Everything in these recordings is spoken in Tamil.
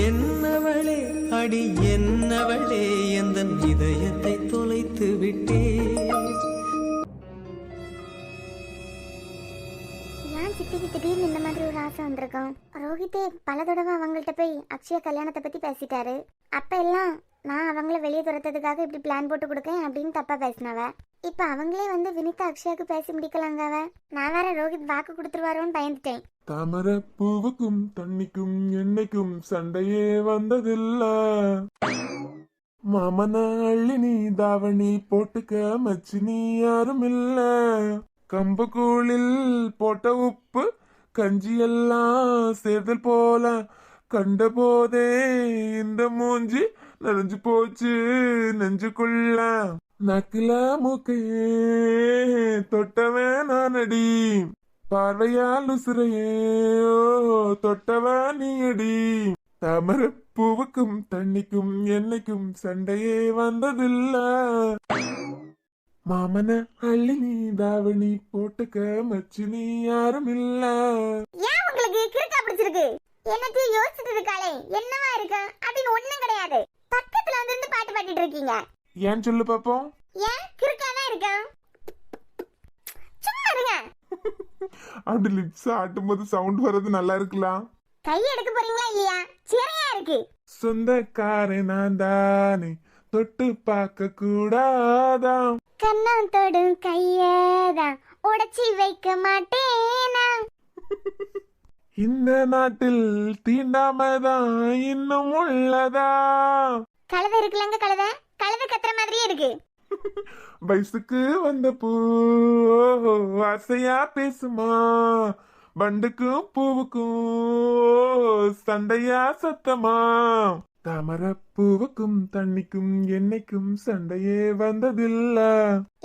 என்னவளே அடி என்னவளே எந்தன் இதயத்தை தொலைத்து விட்டே. ஏன் சித்திக்கு திடீர்னு இந்த மாதிரி ஒரு ஆசை வந்திருக்கோம்? ரோஹித்தே பல தடவை அவங்கள்ட்ட போய் அக்ஷயா கல்யாணத்தை பத்தி பேசிட்டாரு. அப்ப எல்லாம் நான் அவங்கள வெளியே துரத்ததுக்காக இப்படி பிளான் போட்டு கொடுக்கேன் அப்படின்னு தப்பா பேசினவ. இப்ப அவங்களே வந்து வினிதா அக்ஷயாக்கு பேசி முடிக்கலாங்கவ. நான் வேற ரோஹித் வாக்கு கொடுத்துருவாரோன்னு பயந்துட்டேன். தாமரை பூவுக்கும் தண்ணிக்கும் என்னைக்கும் சண்டையே வந்ததில்ல. மாமன அள்ளி நீ தாவணி போட்டுக்க மச்சி நீ யாரும் இல்ல. கம்பு கூழில் போட்ட உப்பு கஞ்சி எல்லாம் சேர்தல் போல கண்ட போதே இந்த மூஞ்சி நனைஞ்சு போச்சு நெஞ்சுக்குள்ள. நக்குல மூக்கையே தொட்டவன் நானடி, பார்வையால் உசுரையே தொட்டவன் நீயடி. தாமரை பூவுக்கும் தண்ணிக்கும் என்னைக்கும் சண்டையே வந்ததில்ல. மாமன அள்ளி நீ தாவணி போட்டுக்க மச்சி நீ யாரும் இல்ல. ஏன் உங்களுக்கு கிறுக்கா பிடிச்சிருக்கு? என்னத்தையும் யோசிச்சுட்டு இருக்காளே என்னவா இருக்கு அப்படின்னு ஒண்ணும் கிடையாது. பக்கத்துல வந்து பாட்டு பாடிட்டு இருக்கீங்க. ஏன் சொல்லு பாப்போம். ஏன் கிறுக்காதான் இருக்கு? சும்மா இருங்க. அப்படி லிப்ஸ் ஆட்டும்போது சவுண்ட் வர்றது நல்லா இருக்கலாம். கை எடுக்க போறீங்களா இல்லையா? சிறையா இருக்கு. சொந்தக்காரன் நான் தானே தொட்டு பார்க்க கூடாதா. கண்ணம் தொடும் கையதான் உடைச்சி வைக்க மாட்டேனா. இந்த நாட்டில் தீண்டாமதான் இன்னும் உள்ளதா. கழுதை இருக்குல்லங்க, கழுதை கழுதை கத்துற மாதிரியே இருக்கு. வயசுக்கு வந்த பூ ஆசையா பேசுமா, பண்டுக்கும் பூவுக்கும் சண்டையா சத்தமா. தாமரை பூவுக்கும் தண்ணிக்கும் என்னைக்கும் சண்டையே வந்ததில்ல.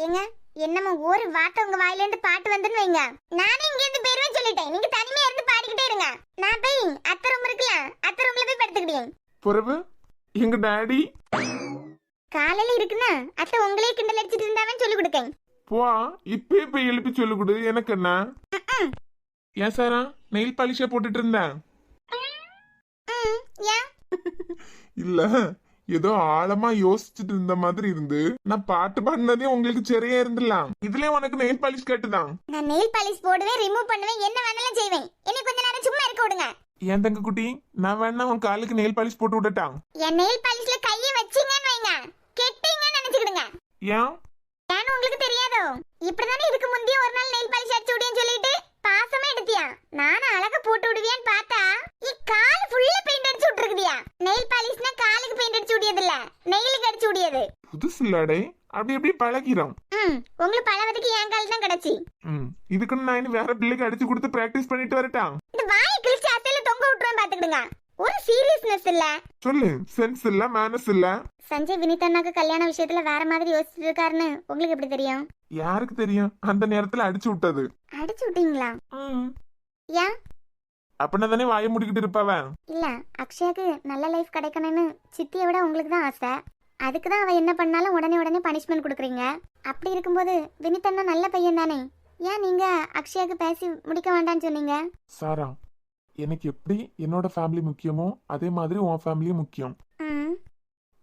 ஏங்க என்னமோ ஒரு வார்த்தை உங்க வாயில இருந்து பாட்டு வந்துன்னு வைங்க, நானே இங்க இருந்து பேருவேன் சொல்லிட்டேன். நீங்க தனிமையா இருந்து பாடிக்கிட்டே இருங்க. நான் போய் அத்தை ரூம் இருக்குல்ல, அத்தை ரூம்ல போய் படுத்துக்கிட்டேன். புறவு எங்க டாடி காலையில இருக்குன்னா அத்தை உங்களே கிண்டல் அடிச்சிட்டு இருந்தாவன் சொல்லி கொடுக்கேன். போ இப்பே போய் எழுப்பி சொல்லு கொடு. எனக்கு என்ன ஏன் சாரா நெயில் பாலிஷா போட்டுட்டு இருந்தேன்? இல்ல ஏதோ ஆழமா யோசிச்சுட்டு இருந்த மாதிரி இருந்து நான் பாட்டு பாடினதே உங்களுக்கு சரியா இருந்துடலாம். இதுலயே உனக்கு நெயில் பாலிஷ் கேட்டுதான். நான் நெயில் பாலிஷ் போடுவேன், ரிமூவ் பண்ணுவேன், என்ன வேணாலும் செய்வேன். என்ன கொஞ்ச நேரம் சும்மா இருக்க விடுங்க. ஏன் தங்க குட்டி, நான் வேணா உன் காலுக்கு நெயில் பாலிஷ் போட்டு விடட்டான்? என் நெயில் பாலிஷ்ல கையை வச்சீங்கன்னு வைங்க, கெட்டீங்கன்னு நினைச்சுக்கிடுங்க. ஏன் ஏன்னு உங்களுக்கு தெரியாதோ? இப்படிதானே இதுக்கு முந்தைய ஒரு நாள் நெயில் பாலிஷ் அடிச்சு விடுன்னு சொல்லிட்டு பாசமா எடுத்தியா. நானும் அழகா போட்டு விடுவியான்னு பார்த்தா கால் ஃபுல்லா பெயிண்ட் அடிச்சு விட்டுருக்குதியா. நெயில் பாலிஷ்னா காலுக்கு பெயிண்ட் அடிச்சு விடியது இல்ல, நெயிலுக்கு அடிச்சு விடியது. புதுசு இல்லடே, அப்படி எப்படி பழகிறோம். உங்களுக்கு பழவதுக்கு என் கால் தான் கிடைச்சி. இதுக்குன்னு நான் இனி வேற பிள்ளைக்கு அடிச்சு கொடுத்து பிராக்டிஸ் பண்ணிட்டு வரட்டான். இந்த வாயை கிழிச்சு அத்தையில தொங்க விட்டுருவேன் பாத்துக்கிடுங்க. ஒரு சீரியஸ்னஸ் இல்ல, சொல்லு. சென்ஸ் இல்ல, மேனஸ் இல்ல. சஞ்சய் வினிதண்ணாக்கு கல்யாண விஷயத்துல வேற மாதிரி யோசிச்சுட்டு இருக்காருன்னு உங்களுக்கு எப்படி தெரியும்? யாருக்கு தெரியும்? அந்த நேரத்துல அடிச்சு விட்டது. அடிச்சு விட்டீங்களா? ஏன்? அப்படின்னா தானே வாயை முடிக்கிட்டு இருப்பவன். இல்ல, அக்ஷயாக்கு நல்ல லைஃப் கிடைக்கணும்னு சித்தியை விட உங்களுக்கு தான் ஆசை. அதுக்கு தான் அவ என்ன பண்ணாலும் உடனே உடனே பனிஷ்மெண்ட் கொடுக்குறீங்க. அப்படி இருக்கும்போது வினிதண்ணா நல்ல பையன் தானே, ஏன் நீங்க அக்ஷயாக்கு பேசி முடிக்க வேண்டாம்னு சொன்னீங்க? சாரா, எனக்கு எப்படி என்னோட ஃபேமிலி முக்கியமோ அதே மாதிரி உன் ஃபேமிலியும் முக்கியம்.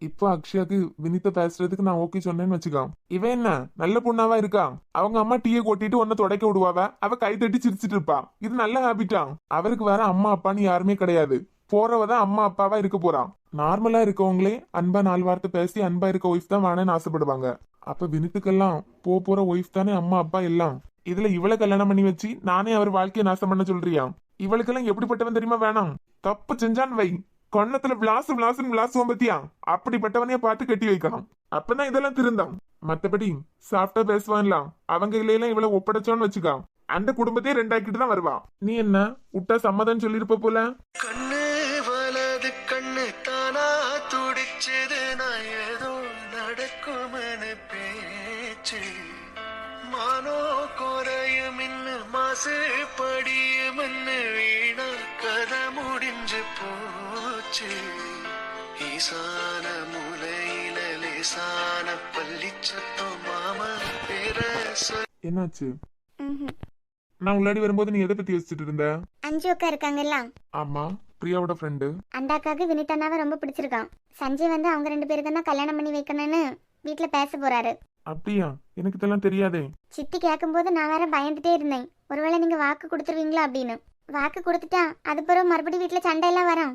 இப்போ அக்ஷயாக்கு வினித பேசுறதுக்கு நான் ஓகே சொன்னேன்னு வச்சுக்கோ. இவன் என்ன நல்ல பொண்ணாவா இருக்கா? அவங்க அம்மா டீயை கொட்டிட்டு ஒன்ன தொடக்க விடுவாவ, அவ கை தட்டி சிரிச்சிட்டு இருப்பா. இது நல்ல ஹாபிட்டா? அவருக்கு வேற அம்மா அப்பான்னு யாருமே கிடையாது. போறவதான் அம்மா அப்பாவா இருக்க போறான். நார்மலா இருக்கவங்களே அன்பா 4 வார்த்தை பேசி அன்பா இருக்க ஒய்ஃப் தான் வேணும்னு ஆசைப்படுவாங்க. அப்ப வினித்துக்கெல்லாம் போற ஒய்ஃப் தானே அம்மா அப்பா எல்லாம். இதுல இவளை கல்யாணம் பண்ணி வச்சு நானே அவர் வாழ்க்கையை நாசம் பண்ண சொல்றியா? இவளுக்கெல்லாம் எப்படிப்பட்டவன் தெரியுமா வேணாம்? தப்பு செஞ்சான் வை, கொன்னத்துல விளாசு விளாசுன்னு விளாசுவோம் பத்தியா? அப்படிப்பட்டவனைய பார்த்து கட்டி வைக்கணும். அப்பதான் இதெல்லாம் திருந்தான். மத்தபடி சாஃப்டா பேசுவான்லாம். அவங்க இல்லையெல்லாம் இவளை ஒப்படைச்சோன்னு வச்சுக்கா, அந்த குடும்பத்தையே 2 ஆக்கிட்டு தான் வருவா. நீ என்ன விட்டா சம்மதம் சொல்லிருப்ப போல. கண்ணு வலது கண்ணு தானா துடிச்சது, நான் ஏதோ நடக்கும்னு பேச்சு. மானோ குறையும் மாசு படியும் வீணா கதை முடிஞ்சு போச்சு. ஈசான மூலையில லேசான பள்ளிச்சத்தம் மாமா பேர சொல். என்னாச்சு? நான் உள்ளாடி வரும்போது நீ எதை பத்தி யோசிச்சுட்டு இருந்த? அஞ்சு அக்கா இருக்காங்கல்ல, ஆமா. பிரியாவோட ஃப்ரெண்டு. அந்த அக்காவுக்கு வினிதானாவை ரொம்ப பிடிச்சிருக்கான். சஞ்சய் வந்து அவங்க 2 பேருக்கு தான் கல்யாணம் பண்ணி வைக்கணும்னு வீட்டுல பேச போறாரு. அப்படியா? எனக்கு இதெல்லாம் தெரியாதே. சித்தி கேட்கும்போது நான் வேற பயந்துட்டே இருந்தேன், ஒருவேளை நீங்க வாக்கு கொடுத்துருவீங்களா அப்படின்னு. வாக்கு கொடுத்துட்டா அது பிறகு மறுபடியும் வீட்டுல சண்டை எல்லாம் வரும்.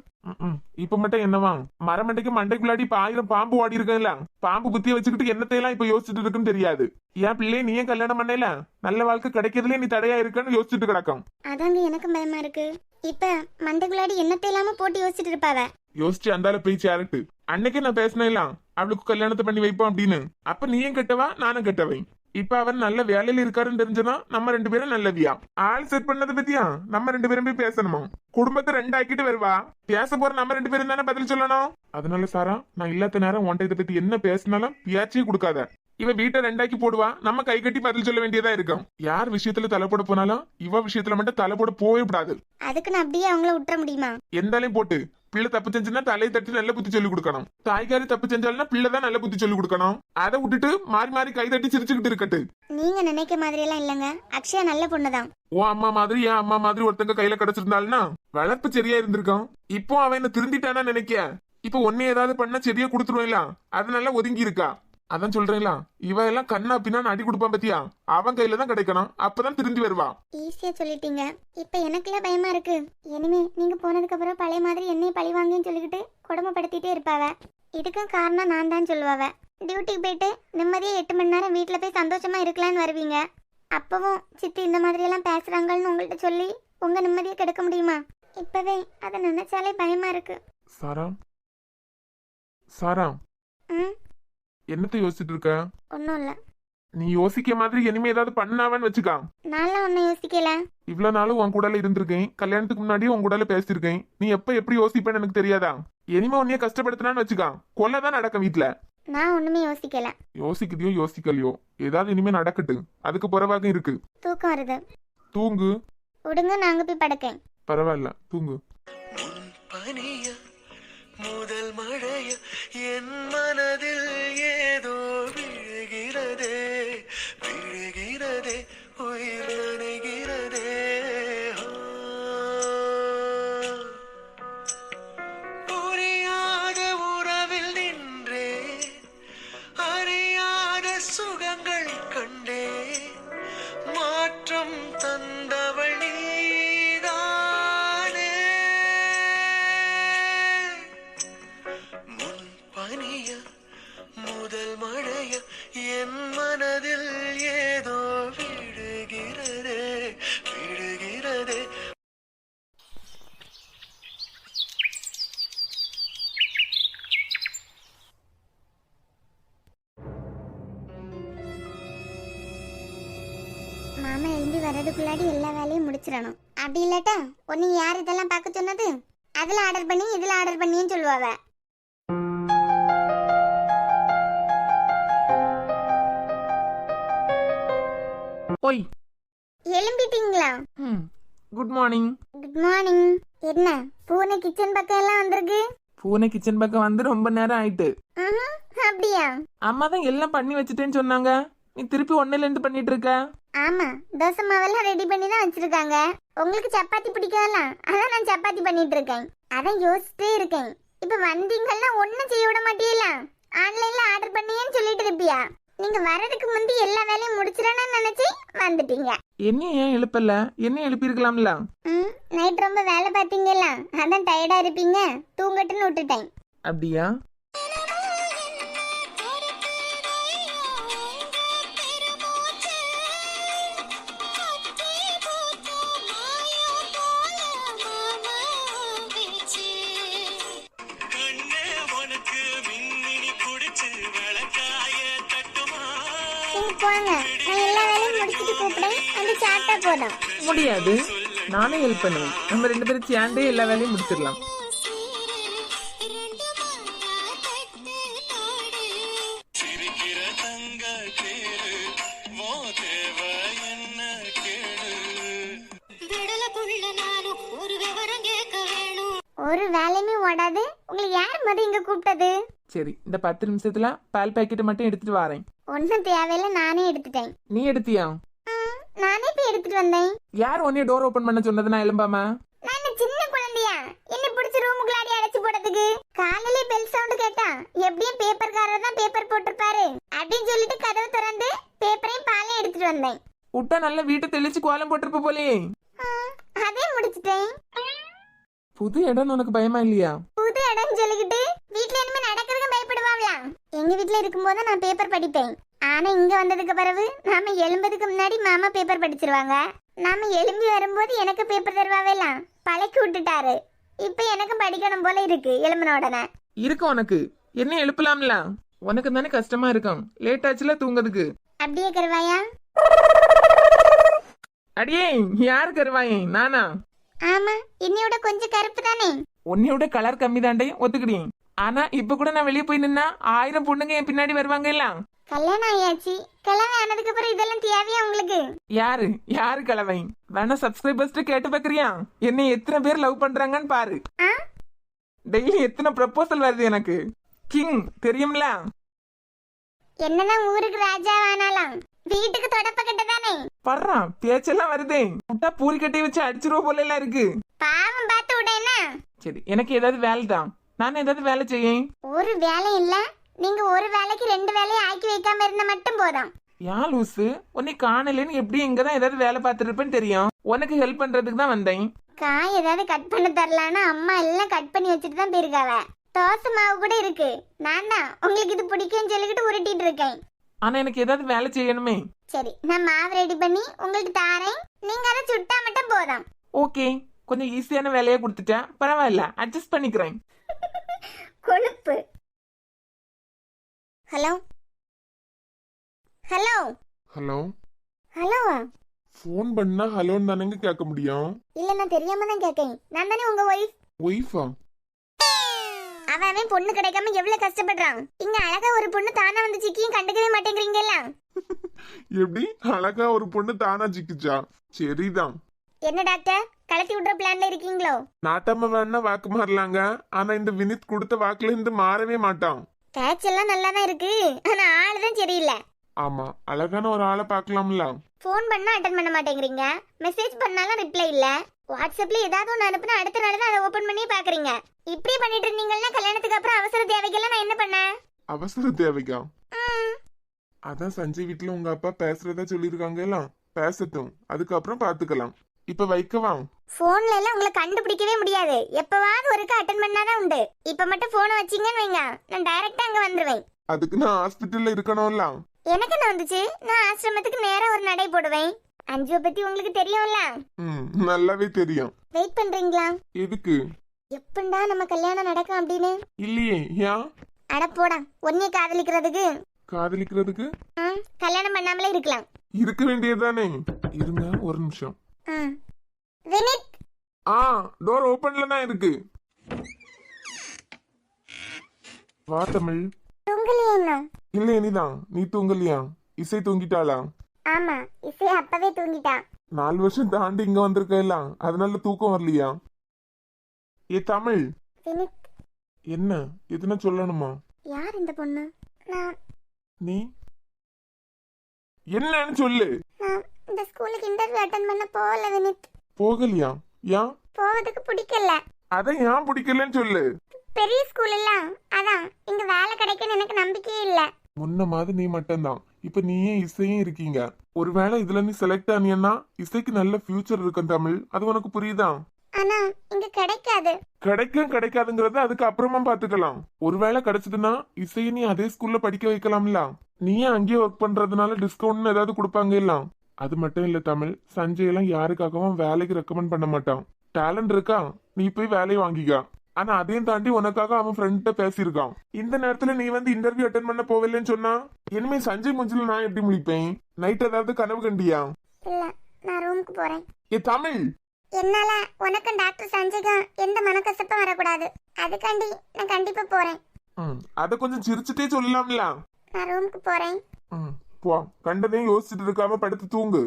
இப்ப மட்டும் என்னவா, மரமண்டைக்கு மண்டைக்குள்ளாடி இப்ப 1000 பாம்பு ஓடி இருக்கல. பாம்பு புத்திய வச்சுக்கிட்டு என்னத்தையெல்லாம் இப்ப யோசிச்சுட்டு இருக்குன்னு தெரியாது. ஏன் பிள்ளைய நீ ஏன் கல்யாணம் பண்ணல? நல்ல வாழ்க்கை கிடைக்கிறதுல நீ தடையா இருக்கன்னு யோசிச்சுட்டு கிடக்கும். அதாங்க எனக்கு பயமா இருக்கு. இப்ப மண்டைக்குள்ளாடி என்னத்தை இல்லாம போட்டு யோசிச்சுட்டு இருப்பாவ. யோசிச்சு அந்தால போய் சேரட்டு. அன்னைக்கே நான் பேசினேன் அவளுக்கு கல்யாணத்தை பண்ணி வைப்போம் அப்படின்னு. அப்ப நீயும் கெட்டவா நானும் கெட்டவை. இப்ப அவர் நல்ல வேலையில இருக்காருன்னு தெரிஞ்சனா நம்ம 2 பேரும் நல்லவியா. ஆள் செட் பண்ணதை பத்தியா நம்ம 2 பேரும் போய் பேசணுமா? குடும்பத்தை 2 ஆக்கிட்டு வருவா. பேச போற நம்ம 2 பேரும் தானே பதில் சொல்லணும். அதனால சாரா, நான் இல்லாத நேரம் உன்ட்ட இதை பத்தி என்ன பேசினாலும் பேச்சே கொடுக்காத. இவ வீட்டை 2 ஆக்கி போடுவா, நம்ம கை கட்டி பதில் சொல்ல வேண்டியதா இருக்கும். யார் விஷயத்துல தலை போட போனாலும் இவ விஷயத்துல மட்டும் தலை போட போவே கூடாது. அதுக்கு நான் அப்படியே அவங்கள விட்டுற முடியுமா? எந்தாலையும் போட்டு பிள்ளை தப்பு செஞ்சுன்னா தலையை தட்டி நல்ல புத்தி சொல்லி கொடுக்கணும். தாய்க்காரி தப்பு செஞ்சாலும் பிள்ளை தான் நல்ல புத்தி சொல்லி கொடுக்கணும். அதை விட்டுட்டு மாறி மாறி கை தட்டி சிரிச்சுக்கிட்டு இருக்கட்டு. நீங்க நினைக்க மாதிரி எல்லாம் இல்லங்க, அக்ஷயா நல்ல பொண்ணுதான். ஓ அம்மா மாதிரி என் அம்மா மாதிரி ஒருத்தங்க கையில கிடைச்சிருந்தாள்னா வளர்ப்பு சரியா இருந்திருக்கான். இப்போ அவன் என்ன திருந்திட்டானா நினைக்க. இப்ப ஒன்னே ஏதாவது பண்ணா சரியா கொடுத்துருவேன்ல, அதனால ஒதுங்கி இருக்கா. அதான் சொல்றேன்ல, இவ எல்லாம் கண்ணா பின்னா அடி கொடுப்பான் பத்தியா, அவன் கையில தான் கிடைக்கணும். அப்பதான் திருந்தி வருவா. ஈஸியா சொல்லிட்டீங்க. இப்ப எனக்குலாம் பயமா இருக்கு. இனிமே நீங்க போனதுக்கு அப்புறம் பழைய மாதிரி என்னைய பழி வாங்கன்னு சொல்லிக்கிட்டு கொடுமைப்படுத்திட்டே இருப்பாவ. இதுக்கும் காரணம் நான் தான் சொல்லுவாவ. டியூட்டிக்கு போயிட்டு நிம்மதியா 8 மணி நேரம் வீட்டுல போய் சந்தோஷமா இருக்கலாம்னு வருவீங்க. அப்பவும் சித்தி இந்த மாதிரி எல்லாம் பேசுறாங்கன்னு உங்கள்கிட்ட சொல்லி உங்க நிம்மதியை கெடுக்க முடியுமா? இப்பவே அதை நினைச்சாலே பயமா இருக்கு. சாரா, சாரா, என்னத்தை யோசிச்சுட்டு இருக்க? ஒன்னும் இல்ல. நீ யோசிக்க மாதிரி இனிமே ஏதாவது பண்ணாவன்னு வச்சுக்கா. நான் ஒன்னும் யோசிக்கல. இவ்வளவு நாளும் உன் கூடல இருந்திருக்கேன். கல்யாணத்துக்கு முன்னாடியே உன் கூடல பேசிருக்கேன். நீ எப்ப எப்படி யோசிப்பேன்னு எனக்கு தெரியாதா? இனிமே உன்னைய கஷ்டப்படுத்தினான்னு வச்சுக்கா, கொல்லதான் நடக்கும் வீட்டுல. நான் ஒண்ணுமே யோசிக்கல. யோசிக்குதியோ யோசிக்கலையோ, ஏதாவது இனிமே நடக்கட்டு. அதுக்கு புறவாக இருக்கு. தூக்கம் வருது. தூங்கு. விடுங்க, நாங்க போய் படுக்கேன். பரவாயில்ல, தூங்கு. பனிய முதல் மழைய என் மனதில் ஏதோ விழுகிறதே விழுகிறதே உயிர் நனைகிறதே. புரியாத உறவில் நின்றே அறியாத சுகங்கள் கண்டே மாற்றம் தந்தவள் நீதானே. முன் பனிய முதல் மழைய என் மனதில் ஏதோ விழுகிறதே விழுகிறதே. மாமா எழுந்து வர்றதுக்குள்ளாடி எல்லா வேலையும் முடிச்சிடணும். அப்படி இல்லாட்டா ஒன்னு யார் இதெல்லாம் பார்க்க சொன்னது, அதுல ஆர்டர் பண்ணி இதுல ஆர்டர் பண்ணின்னு சொல்லுவாவ. ஓய், எழும்பிட்டீங்களா? Good morning. Good morning. என்ன பூனை கிச்சன் பக்கம் எல்லாம் வந்திருக்கு? பூனை கிச்சன் பக்கம் வந்து ரொம்ப நேரம் ஆயிட்டு. அப்படியா? அம்மா தான் எல்லாம் பண்ணி வச்சுட்டேன்னு சொன்னாங்க. நீ திருப்பி ஒன்னில இருந்து பண்ணிட்டு இருக்க? ஆமா, தோசை மாவெல்லாம் ரெடி பண்ணி தான் வச்சிருக்காங்க. உங்களுக்கு சப்பாத்தி பிடிக்காதா? அதான் நான் சப்பாத்தி பண்ணிட்டு இருக்கேன். அதான் யோசிச்சுட்டே இருக்கேன். இப்ப வந்தீங்கன்னா ஒன்னும் செய்ய விட மாட்டீங்களா? ஆன்லைன்ல ஆர்டர் பண்ணியேன்னு சொல்லிட்டு இருப்பியா? நீங்க வர்றதுக்கு முந்தி எல்லா வேலையும் முடிச்சிடணும்னு நினைச்சு வந்துட்டீங்க. என்ன ஏன் எழுப்பல? என்ன எழுப்பி இருக்கலாம்ல? நைட் ரொம்ப வேலை பார்த்தீங்கல்ல, அதான் டயர்டா இருப்பீங்க, தூங்கட்டுன்னு விட்டுட்டேன். அப்படியா? போங்க, நான் எல்லா வேலையும் முடிச்சிட்டு கூப்பிடுறேன், வந்து சாப்பிட்டா போதும். முடியாது, நானே ஹெல்ப் பண்ணுவேன். நம்ம 2 பேரும் சேர்ந்தே எல்லா வேலையும் முடிச்சிடலாம். ஒரு வேலையுமே ஓடாது. உங்களை யார் மதி இங்க கூப்பிட்டது? சரி, இந்த 10 நிமிஷத்துல பால் பாக்கெட் மட்டும் எடுத்துட்டு வரேன். ஒன்னும் தேவையில்ல, நானே எடுத்துட்டேன். நீ எடுத்தியா? நானே போய் எடுத்துட்டு வந்தேன். யார் உன்னைய டோர் ஓபன் பண்ண சொன்னது? நான் எழும்பாமா? நான் சின்ன குழந்தையா? என்ன பிடிச்சி ரூமுக்குள்ளாடி அடைச்சு போடுறதுக்கு? காலையில பெல் சவுண்ட் கேட்டா எப்படியும் பேப்பர்காரர் தான் பேப்பர் போட்டிருப்பாரு அப்படின்னு சொல்லிட்டு கதவை திறந்து பேப்பரையும் பாலையும் எடுத்துட்டு வந்தேன். விட்டா நல்லா வீட்டை தெளிச்சு கோலம் போட்டிருப்ப போலே. அதே முடிச்சிட்டேன். புது இடம் உனக்கு பயமா இல்லையா? புது இடம் சொல்லிக்கிட்டு வீட்ல இனிமே நடக்கிறதுக்கு பயப்படுவாங்களா? எங்க வீட்ல இருக்கும்போது நான் பேப்பர் படிப்பேன். ஆனா இங்க வந்ததுக்கு பிறகு நாம எழும்பதுக்கு முன்னாடி மாமா பேப்பர் படிச்சிருவாங்க. நாம எழும்பி வரும்போது எனக்கு பேப்பர் தருவாவேலாம் பழக்கி விட்டுட்டாரு. இப்ப எனக்கு படிக்கணும் போல இருக்கு எழும்பின உடனே. இருக்கும் உனக்கு. என்ன எழுப்பலாம்ல? உனக்கு தானே கஷ்டமா இருக்கும். லேட் ஆச்சுல தூங்குறதுக்கு. அப்படியே கருவாயா? அடியே யாரு கருவாயே? நானா? ஆமா, என்னையோட கொஞ்சம் கருப்பு தானே. உன்னையோட கலர் கம்மி தாண்டே, ஒத்துக்கிட்டேன். ஆனா இப்ப கூட நான் வெளியே போய் நின்னா 1000 பொண்ணுங்க என் பின்னாடி வருவாங்க எல்லாம். கல்யாணம் ஆயாச்சு. கல்யாணம் ஆனதுக்கு அப்புறம் இதெல்லாம் தேவையா உங்களுக்கு? யாரு யாரு கலவை? வேணா சப்ஸ்கிரைபர்ஸ் கேட்டு பாக்குறியா என்னை எத்தனை பேர் லவ் பண்றாங்கன்னு பாரு. டெய்லி எத்தனை ப்ரப்போசல் வருது எனக்கு. கிங் தெரியும்ல? என்னதான் ஊருக்கு ராஜா ஆனாலும் வீட்டுக்கு தொடப்ப கட்ட தானே. பர்றா பேச்செல்லாம் வருதே. விட்டா பூரி கட்டி வச்சு அடிச்சிருவ போல எல்லாம் இருக்கு. பாவம் பார்த்து விடேன்னா. சரி எனக்கு ஏதாவது வேலை தான். நான் ஏதாவது வேலை செய்யேன். ஒரு வேலை இல்ல. நீங்க ஒரு வேலைக்கு 2 வேலையை ஆக்கி வைக்காம இருந்தா மட்டும் போதும். யா லூசு, உன்னை காணலன்னு எப்படி இங்கதான் ஏதாவது வேலை பார்த்துட்டு இருப்பேன்னு தெரியும். உனக்கு ஹெல்ப் பண்றதுக்கு தான் வந்தேன். காய் ஏதாவது கட் பண்ண தரலான்னா அம்மா எல்லாம் கட் பண்ணி வச்சுட்டு தான் போயிருக்காவ. தோசை மாவு கூட இருக்கு. நான் தான் உங்களுக்கு இது பிடிக்கும்னு சொல்லிக்கிட்டு உருட்டிட்டு இருக்கேன். ஆனா எனக்கு ஏதாவது வேலை செய்யணுமே. சரி, நான் மாவு ரெடி பண்ணி உங்களுக்கு தாரேன். நீங்க அதை சுட்டா மட்டும் போதும். ஓகே, கொஞ்சம் ஈஸியான வேலையை கொடுத்துட்டேன். பரவாயில்ல, அட்ஜஸ்ட் பண்ணிக்கிறேன். கொழுப்பு. Hello hello hello hello. Phone பண்ணா ஹலோன்னு தானங்க கேட்க முடியும்? இல்ல, நான் தெரியாம தான் கேட்கேன். நான் தானே உங்க ஒய்ஃப். ஒய்ஃபா? அவன் பொண்ணு கிடைக்காம எவ்வளவு கஷ்டப்படுறான். இங்க அழகா ஒரு பொண்ணு தானா வந்து சிக்கியும் கண்டுக்கவே மாட்டேங்கிறீங்கல்ல. எப்படி அழகா ஒரு பொண்ணு தானா சிக்கிச்சா? சரிதான். என்ன டாக்டர், கலத்தி விடுற பிளான்ல இருக்கீங்களோ? நாட்டாம வேணா வாக்கு மாறலாங்க. ஆனா இந்த வினித் கொடுத்த வாக்குல இருந்து மாறவே மாட்டான். பேச்செல்லாம் நல்லா தான் இருக்கு. ஆனா ஆளு தான் சரியில்லை. ஆமா, அழகான ஒரு ஆளை பாக்கலாம்ல. போன் பண்ணா அட்டன் பண்ண மாட்டேங்கிறீங்க. மெசேஜ் பண்ணாலும் ரிப்ளை இல்ல. வாட்ஸ்அப்ல ஏதாவது ஒன்று அனுப்புனா அடுத்த நாள் தான் அதை ஓபன் பண்ணி பாக்குறீங்க. இப்படி பண்ணிட்டு இருந்தீங்கன்னா கல்யாணத்துக்கு அப்புறம் அவசர தேவைக்கெல்லாம் நான் என்ன பண்ணேன்? அவசர தேவைக்கா? அதான் சஞ்சய் வீட்டுல உங்க அப்பா பேசுறதா சொல்லிருக்காங்க எல்லாம். பேசட்டும், அதுக்கப்புறம் பாத்துக்கலாம். இப்ப வைக்கவா? போன்ல எல்லாம் உங்களை கண்டுபிடிக்கவே முடியாது. எப்பவாவது ஒருக்கா அட்டன் பண்ணாதான் உண்டு. இப்ப மட்டும் போனை வச்சீங்கன்னு வைங்க, நான் டைரக்டா அங்க வந்துருவேன். அதுக்கு நான் ஹாஸ்பிட்டல்ல இருக்கணும்ல. எனக்கு என்ன வந்துச்சு? நான் ஆசிரமத்துக்கு நேரா ஒரு நடை போடுவேன். அஞ்சுவை பத்தி உங்களுக்கு தெரியும்ல. நல்லாவே தெரியும். வெயிட் பண்றீங்களா? எதுக்கு? எப்பண்டா நம்ம கல்யாணம் நடக்கும் அப்படின்னு. இல்லையே. ஏன்? அட போடா, ஒன்னே காதலிக்கிறதுக்கு. காதலிக்கிறதுக்கு கல்யாணம் பண்ணாமலே இருக்கலாம். இருக்க வேண்டியதுதானே. இருங்க ஒரு நிமிஷம். வினித். டோர் ஓபன்ல தான் இருக்கு. வா தமிழ். தூங்கலையா? இல்ல இனிதான். நீ தூங்கலையா? இசை தூங்கிட்டாளா? ஆமா, இசை அப்பவே தூங்கிட்டா. 4 வருஷம் தாண்டி இங்க வந்திருக்கல, அதனால தூக்கம் வரலையா? ஏ தமிழ். வினித். என்ன எதுனா சொல்லணுமா? யார் இந்த பொண்ணு? நீ என்னன்னு சொல்லு. நான் இந்த ஸ்கூலுக்கு இன்டர்வியூ அட்டெண்ட் பண்ண போகல வினித். போகலையா? ஏன்? போவதுக்கு பிடிக்கல. அத ஏன் பிடிக்கலன்னு சொல்லு. பெரிய ஸ்கூல் இல்ல, அதான் இங்க வேலை கிடைக்குன்னு எனக்கு நம்பிக்கையே இல்ல. முன்ன மாதிரி நீ மட்டும்தான், இப்ப நீயே இசையும் இருக்கீங்க. ஒருவேளை இதுல நீ செலக்ட் ஆனியன்னா இசைக்கு நல்ல ஃபியூச்சர் இருக்கும் தமிழ். அது உனக்கு புரியுதா? ஆனா இங்க கிடைக்காது. கிடைக்காதுங்கறத அதுக்கு அப்புறமா பாத்துக்கலாம். ஒருவேளை கிடைச்சதுன்னா இசையை நீ அதே ஸ்கூல்ல படிக்க வைக்கலாம்ல. நீயே அங்கேயே ஒர்க் பண்றதுனால டிஸ்கவுண்ட் ஏதாவது கொடுப்பாங்க எல்லாம். அது மட்டும் இல்ல தமிழ், சஞ்சய் எல்லாம் யாருக்காகவும் வேலைக்கு ரெக்கமெண்ட் பண்ண மாட்டான். டேலண்ட் இருக்கா, நீ போய் வேலையை வாங்கிக்க. ஆனா அதையும் தாண்டி உனக்காக அவன் ஃப்ரெண்ட்ட பேசியிருக்கான். இந்த நேரத்துல நீ வந்து இன்டர்வியூ அட்டெண்ட் பண்ண போவில்லைன்னு சொன்னா இனிமே சஞ்சய் முஞ்சில நான் எப்படி முழிப்பேன்? நைட் ஏதாவது கனவு கண்டியா? இல்ல, நான் ரூமுக்கு போறேன். ஏ தமிழ், என்னால உனக்கும் டாக்டர் சஞ்சய்க்கும் எந்த மனக்கசப்பும் வரக்கூடாது. அதுக்காண்டி நான் கண்டிப்பா போறேன். அத கொஞ்சம் சிரிச்சுட்டே சொல்லலாம்ல. நான் ரூமுக்கு போறேன். போ, கண்டதையும் யோசிச்சுட்டு இருக்காம படுத்து தூங்கு.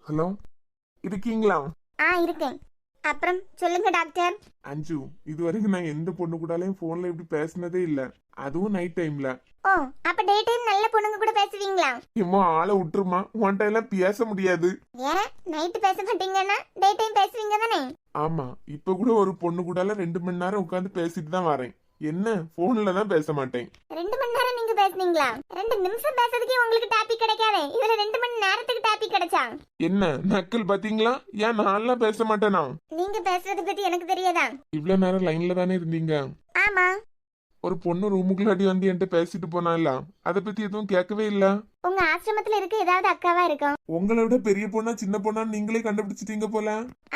ஹலோ, இருக்கீங்களா? இருக்கேன். அப்புறம் சொல்லுங்க டாக்டர். அஞ்சு, இது வரைக்கும் நான் எந்த பொண்ணு கூடலையும் போன்ல இப்படி பேசினதே இல்ல, அதுவும் நைட் டைம்ல. ஓ, அப்ப டே டைம் நல்ல பொண்ணுங்க கூட பேசுவீங்களா? இம்மா ஆளை விட்டுருமா, உன்ட்ட எல்லாம் பேச முடியாது. ஏன் நைட் பேச மாட்டீங்கன்னா டே டைம் பேசுவீங்க தானே? ஆமா, இப்ப கூட ஒரு பொண்ணு கூடல 2 மணி நேரம் உட்காந்து பேசிட்டு தான் வரேன். என்ன, போன்ல தான் பேச மாட்டேன். 2 மணி நேரம் நீங்க பேசுனீங்களா? 2 நிமிஷம் பேசுறதுக்கே உங்களுக்கு டாபிக் கிடைக்காதே, இதுல 2 மணி நேரத்துக்கு டாபிக் கிடைச்சா? என்ன நக்கல் பாத்தீங்களா? ஏன் நான்லாம் பேச மாட்டேனா? நீங்க பேசுறத பத்தி எனக்கு தெரியாதா? இவ்வளவு நேரம் லைன்ல தானே இருந்தீங்க. ஆமா. ஒரு பொண்ணு ரூமுக்குள்ளாடி வந்து என்கிட்ட பேசிட்டு போனால, அதை பத்தி எதுவும் கேட்கவே இல்ல. உங்க ஆசிரமத்துல இருக்க ஏதாவது அக்காவா இருக்கும். உங்களை விட பெரிய பொண்ணா சின்ன பொண்ணான்னு நீங்களே கண்டுபிடிச்சிட்டீங்க போல.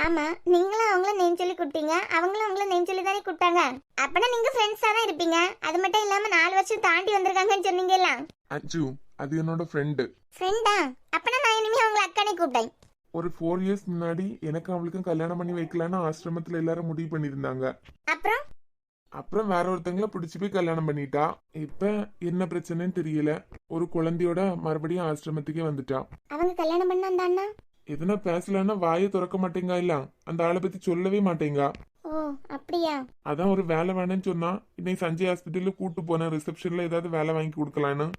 ஆமா, நீங்களும் அவங்கள நேம் சொல்லி கூப்பிட்டீங்க, அவங்களும் உங்களை நேம் சொல்லி தானே கூப்பிட்டாங்க. அப்பனா நீங்க ஃப்ரெண்ட்ஸா தான் இருப்பீங்க. அது மட்டும் இல்லாம 4 வருஷம் தாண்டி வந்திருக்காங்கன்னு சொன்னீங்கல்ல. அஞ்சு, அது என்னோட ஃப்ரெண்டு. ஃப்ரெண்டா? அப்பனா நான் இனிமே அவங்கள அக்கானே கூப்பிட்டேன். ஒரு 4 இயர்ஸ் முன்னாடி எனக்கு அவளுக்கும் கல்யாணம் பண்ணி வைக்கலான்னு ஆசிரமத்துல எல்லாரும் முடிவு பண்ணியிருந்தாங்க. அப்புறம் வேற ஒருத்தங்கள பிடிச்சி போய் கல்யாணம் பண்ணிட்டா. இப்ப என்ன பிரச்சனைன்னு தெரியல, ஒரு குழந்தையோட மறுபடியும் ஆசிரமத்துக்கே வந்துட்டா. அவங்க கல்யாணம் பண்ண அந்த அண்ணா எதுனா பேசலன்னா வாயை திறக்க மாட்டேங்க, இல்ல அந்த ஆளை பத்தி சொல்லவே மாட்டேங்க. ஓ, அப்படியா? அதான் ஒரு வேலை வேணும்னு சொன்னா, இன்னைக்கு சஞ்சய் ஹாஸ்பிட்டல்ல கூட்டு போனேன், ரிசப்ஷன்ல ஏதாவது வேலை வாங்கி கொடுக்கலான்னு.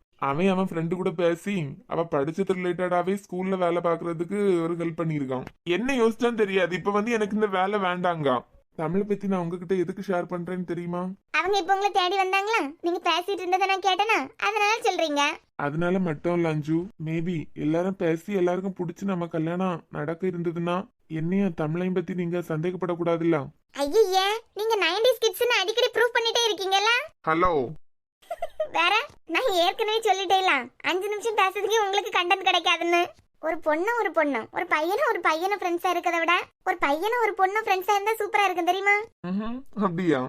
அவன் ஃப்ரெண்டு கூட பேசி அவ படிச்சது ரிலேட்டடாவே ஸ்கூல்ல வேலை பாக்குறதுக்கு ஒரு ஹெல்ப் பண்ணிருக்கான். என்ன யோசிச்சான்னு தெரியாது, இப்ப வந்து எனக்கு இந்த வேலை வேண்டாங்க. தமிழை பத்தி நான் உங்ககிட்ட எதுக்கு ஷேர் பண்றேன்னு தெரியுமா? அவங்க இப்ப உங்களை தேடி வந்தாங்களா? நீங்க பேசிட்டு இருந்ததை நான் கேட்டேனா, அதனால சொல்றீங்க. அதனால மட்டும் இல்ல அஞ்சு, மேபி எல்லாரும் பேசி எல்லாருக்கும் பிடிச்சி நம்ம கல்யாணம் நடக்க இருந்ததுன்னா என்னையும் தமிழையும் பத்தி நீங்க சந்தேகப்படக்கூடாதுல்ல. ஐயே, நீங்க 90s கிட்ஸ்னு அடிக்கடி ப்ரூவ் பண்ணிட்டே இருக்கீங்கல்ல. ஹலோ. வேற நான் ஏற்கனவே சொல்லிட்டேல, 5 நிமிஷம் பேசுறதுக்கே உங்களுக்கு கண்டென்ட் கிடைக்காதுன்னு. ஒரு பொண்ணும் ஒரு பையனும் ஃப்ரெண்ட்ஸா இருக்கதை விட ஒரு பையனும் ஒரு பொண்ணும் ஃப்ரெண்ட்ஸா இருந்தா சூப்பரா இருக்கும் தெரியுமா? அப்படியா?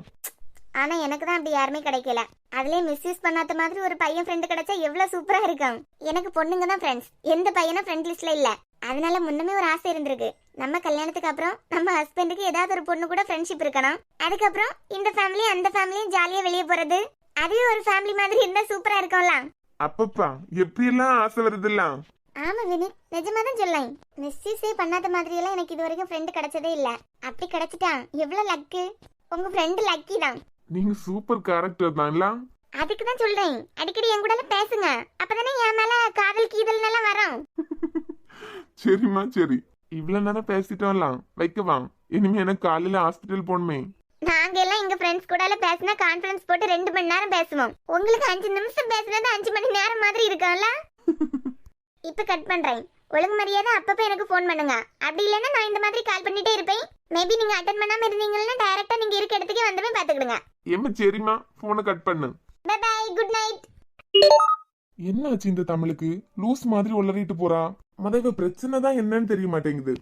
ஆனா எனக்கு தான் அப்படி யாருமே கிடைக்கல. அதுலயே மிஸ்யூஸ் பண்ணாத மாதிரி ஒரு பையன் ஃப்ரெண்டு கிடைச்சா எவ்வளவு சூப்பரா இருக்கும். எனக்கு பொண்ணுங்க தான் ஃப்ரெண்ட்ஸ், எந்த பையனும் ஃப்ரெண்ட் லிஸ்ட்ல இல்ல. அதனால முன்னமே ஒரு ஆசை இருந்திருக்கு, நம்ம கல்யாணத்துக்கு அப்புறம் நம்ம ஹஸ்பண்டுக்கு ஏதாவது ஒரு பொண்ணு கூட ஃப்ரெண்ட்ஷிப் இருக்கணும். அதுக்கப்புறம் இந்த ஃபேமிலி அந்த ஃபேமிலியும் ஜாலியா வெளியே போறது, அதுவே ஒரு ஃபேமிலி மாதிரி இருந்தா சூப்பரா இருக்கும்ல. அப்பப்பா, எப்படி எல்லாம் ஆசை வருதுல்ல. ஆமா வினி, நிஜமா தான் சொல்லேன். மிஸ்யூஸே பண்ணாத மாதிரி எல்லாம் எனக்கு இது வரைக்கும் ஃப்ரெண்ட் கிடைச்சதே இல்ல. அப்படி கிடைச்சிட்டா எவ்வளவு லக்கு. உங்க ஃப்ரெண்ட் லக்கி தான். நீங்க சூப்பர் கேரக்டர் தான்ல. அதுக்கு தான் சொல்றேன், அடிக்கடி என் கூட பேசுங்க, அப்பதானே என் மேல காதல் கீதல் எல்லாம் வரும். சரிம்மா சரி, இவ்வளவு நேரம் பேசிட்டோம்ல, வைக்கவா? இனிமே எனக்கு காலையில ஹாஸ்பிட்டல் போகணுமே. நாங்க எல்லாம் எங்க ஃப்ரெண்ட்ஸ் கூட பேசினா கான்ஃபரன்ஸ் போட்டு 2 மணி நேரம் பேசுவோம். உங்களுக்கு 5 நிமிஷம் பேசுனது 5 மணி நேரம் மாதிரி இருக்கும்ல. இப்ப கட் பண்றேன். ஒழுங்கு மரியாதை அப்பப்ப எனக்கு ஃபோன் பண்ணுங்க. அப்படி இல்லைன்னா நான் இந்த மாதிரி கால் பண்ணிட்டே இருப்பேன். மேபி நீங்க அட்டென்ட் பண்ணாம இருந்தீங்கன்னா டைரக்டா நீங்க இருக்க இடத்துக்கே வந்துமே பாத்துக்கிடுங்க. ஏமா சரிம்மா, போனை கட் பண்ணு. Bye bye, good night. என்னாச்சு இந்த தமிழுக்கு? லூஸ் மாதிரி உளறிட்டு போறா. மொத இவ பிரச்சனை தான் என்னன்னு தெரிய மாட்டேங்குது.